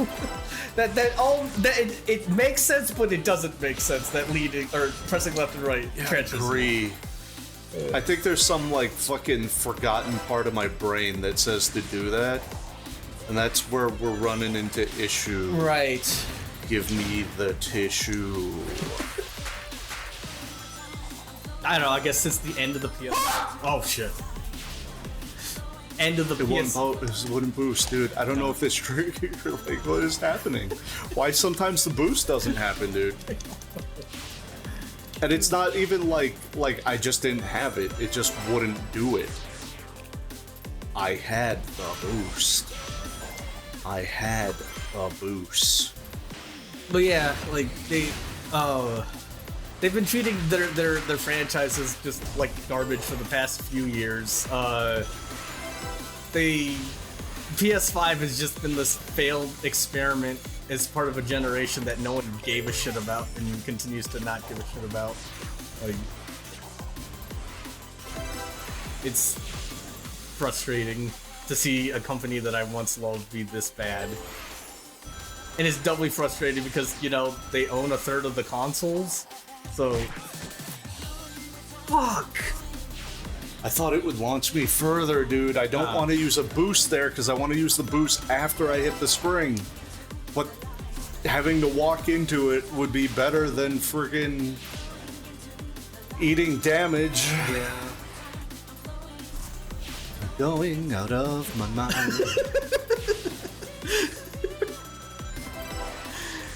it makes sense, but it doesn't make sense that leaning or pressing left and right transfers. Agree. I think there's some like fucking forgotten part of my brain that says to do that, and that's where we're running into issue. Right. Give me the tissue. I don't know. I guess since the end of the PS. Oh shit. End of the PS. It wouldn't boost, dude. I don't know if this trigger, like, what is happening? Why sometimes the boost doesn't happen, dude? And it's not even like I just didn't have it. It just wouldn't do it. I had the boost. I had the boost. But yeah, like they've been treating their franchises just like garbage for the past few years. The PS5 has just been this failed experiment as part of a generation that no one gave a shit about and continues to not give a shit about. Like, it's frustrating to see a company that I once loved be this bad. And it's doubly frustrating because, you know, they own a third of the consoles, so... Fuck! I thought it would launch me further, dude. I don't want to use a boost there because I want to use the boost after I hit the spring. But having to walk into it would be better than friggin' eating damage. Yeah. Going out of my mind.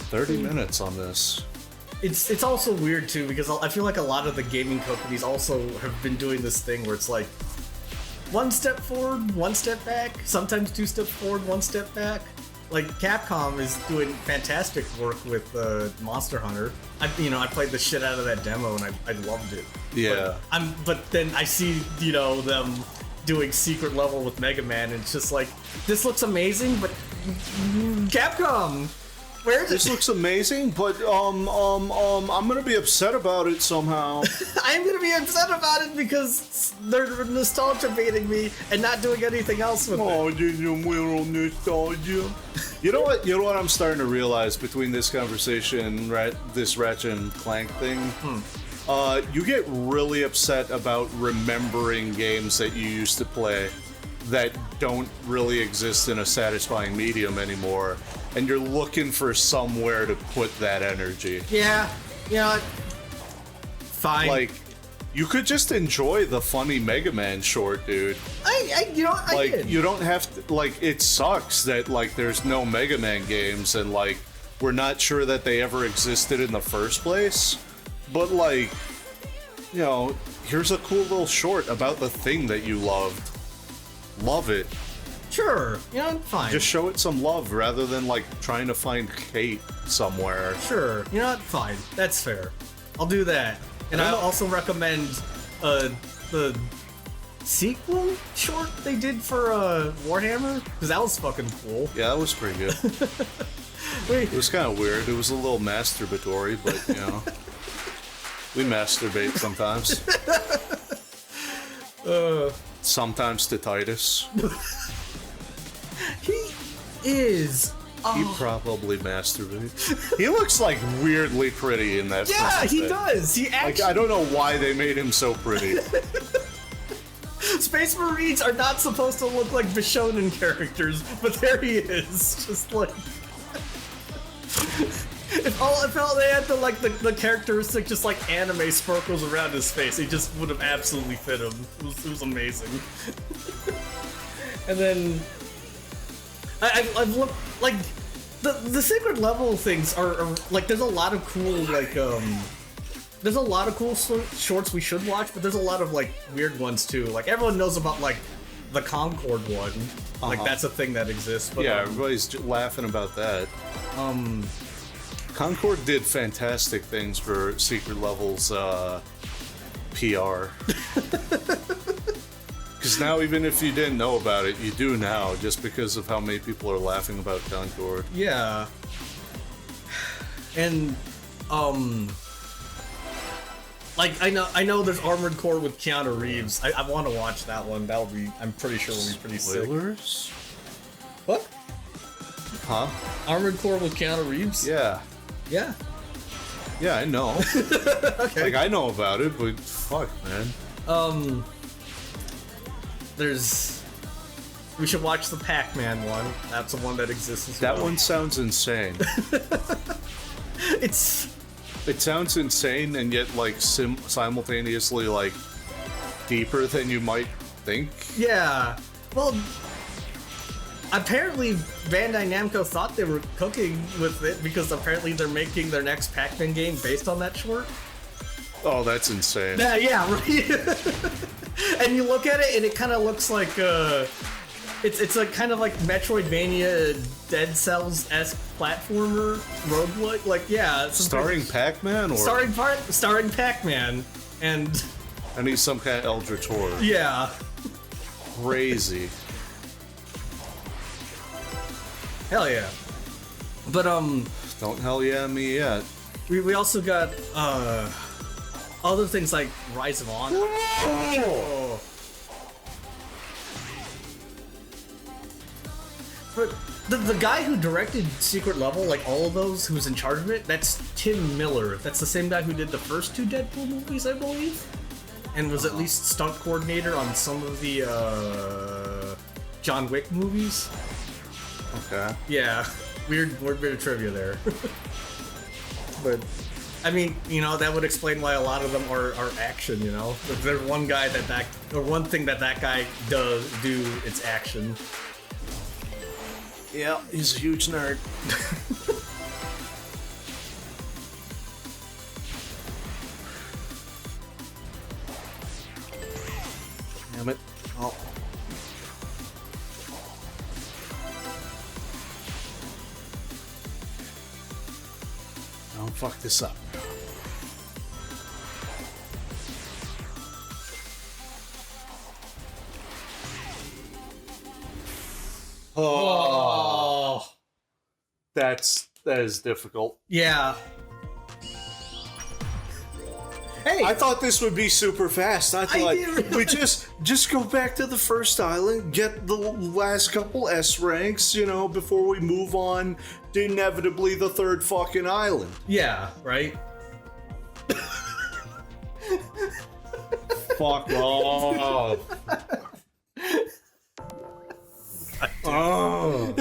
30 minutes on this. It's also weird too because I feel like a lot of the gaming companies also have been doing this thing where it's like one step forward, one step back, sometimes two steps forward, one step back. Like Capcom is doing fantastic work with Monster Hunter. I played the shit out of that demo and I loved it. Yeah. But then I see them doing secret level with Mega Man and it's just like this looks amazing, but Capcom. Where is This it? looks amazing, but I'm gonna be upset about it somehow. I'm gonna be upset about it because they're nostalgia baiting me and not doing anything else with it. Oh, you nostalgia. You know what? You know what I'm starting to realize between this conversation, this Ratchet and Clank thing. You get really upset about remembering games that you used to play that don't really exist in a satisfying medium anymore, and you're looking for somewhere to put that energy. Yeah, fine. Like, you could just enjoy the funny Mega Man short, dude. I Like, did. you don't have to, like, it sucks that, like, there's no Mega Man games and, like, we're not sure that they ever existed in the first place, but, like, here's a cool little short about the thing that you loved. Love it. Sure, fine. Just show it some love rather than, like, trying to find hate somewhere. Sure, fine. That's fair. I'll do that. And I'll also recommend the sequel short they did for Warhammer, because that was fucking cool. Yeah, that was pretty good. It was kind of weird. It was a little masturbatory, but, we masturbate sometimes. Sometimes to Titus. He is. He probably masturbates. He looks like weirdly pretty in that. Yeah, first he bit. does. He actually. Like, I don't know why they made him so pretty. Space Marines are not supposed to look like Bishonen characters, but there he is, just like. If all they had the characteristic just like anime sparkles around his face, it just would have absolutely fit him. It was amazing. And then I've looked like the secret level things are like there's a lot of cool there's a lot of cool shorts we should watch, but there's a lot of like weird ones too. Like everyone knows about like the Concord one, like that's a thing that exists. But, Yeah, everybody's laughing about that. Concord did fantastic things for Secret Level's PR. Because now, even if you didn't know about it, you do now, just because of how many people are laughing about Concord. Yeah. And like I know there's Armored Core with Keanu Reeves. I want to watch that one. I'm pretty sure will be pretty sick. Spoilers? What? Huh? Armored Core with Keanu Reeves? Yeah. Yeah. Yeah, I know. Okay. Like, I know about it, but fuck, man. We should watch the Pac-Man one. That's the one that exists as well. That one sounds insane. It sounds insane and yet, like, simultaneously, like, deeper than you might think. Yeah. Well, apparently Bandai Namco thought they were cooking with it because apparently they're making their next Pac-Man game based on that short. Oh, that's insane. Yeah, right. And you look at it and it kind of looks like it's like kind of like Metroidvania Dead Cells-esque platformer roguelike. Like, yeah, it's Starring Pac-Man, or starring Pac-Man, and I need some kind of Eldritch horror. yeah. Crazy. Hell yeah. But Don't hell yeah me yet. we also got other things like Rise of Honor. Oh. But the guy who directed Secret Level, like all of those, who's in charge of it, that's Tim Miller. That's the same guy who did the first two Deadpool movies, I believe. and was at least stunt coordinator on some of the John Wick movies. Okay. Yeah, weird bit of trivia there. But I mean, you know, that would explain why a lot of them are action. You know, if there's one guy or one thing that guy do, it's action. Yeah, he's a huge nerd. Damn it. Oh. Don't fuck this up. Oh. That is difficult. Yeah. Hey, I thought this would be super fast. I thought we just go back to the first island, get the last couple S ranks, you know, before we move on to inevitably the third fucking island. yeah, right. Fuck off. Oh.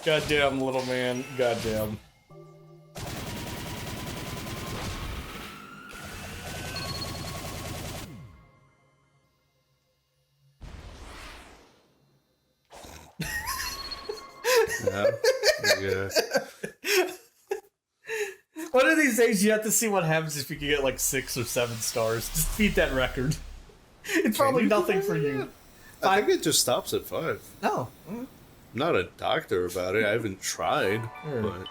Goddamn, little man. Goddamn. Yeah. One of these days, you have to see what happens if you can get like 6 or 7 stars. Just beat that record. It's probably nothing for you. I think it just stops at 5. Oh. I'm not a doctor about it. I haven't tried. But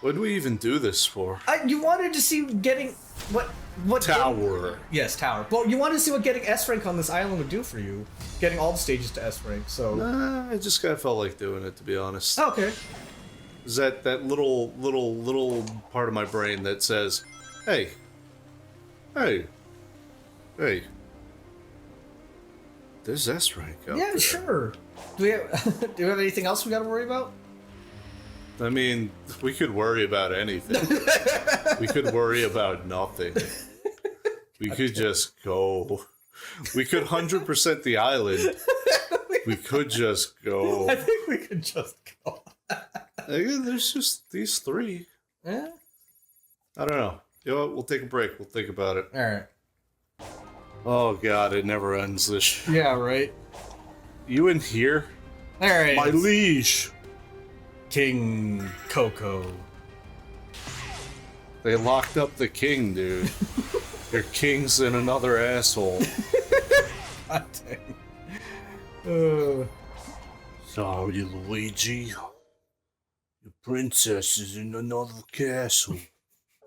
what do we even do this for? You wanted to see getting what Tower. Yes, tower. Well, you wanted to see what getting S rank on this island would do for you. Getting all the stages to S rank. So. I just kind of felt like doing it, to be honest. Oh, okay. Is that little part of my brain that says, hey, there's S rank out Yeah, there. sure. Do we have anything else we got to worry about? I mean, we could worry about anything. We could worry about nothing. We could just go. We could 100% the island. We could just go. I think we could just go. There's just these 3. Yeah. I don't know. You know what? We'll take a break. We'll think about it. All right. Oh god, it never ends. This. Yeah. Right. You in here? All right. My liege. King Koco. They locked up the king, dude. Your king's in another asshole. God dang. Sorry, Luigi. Your princess is in another castle.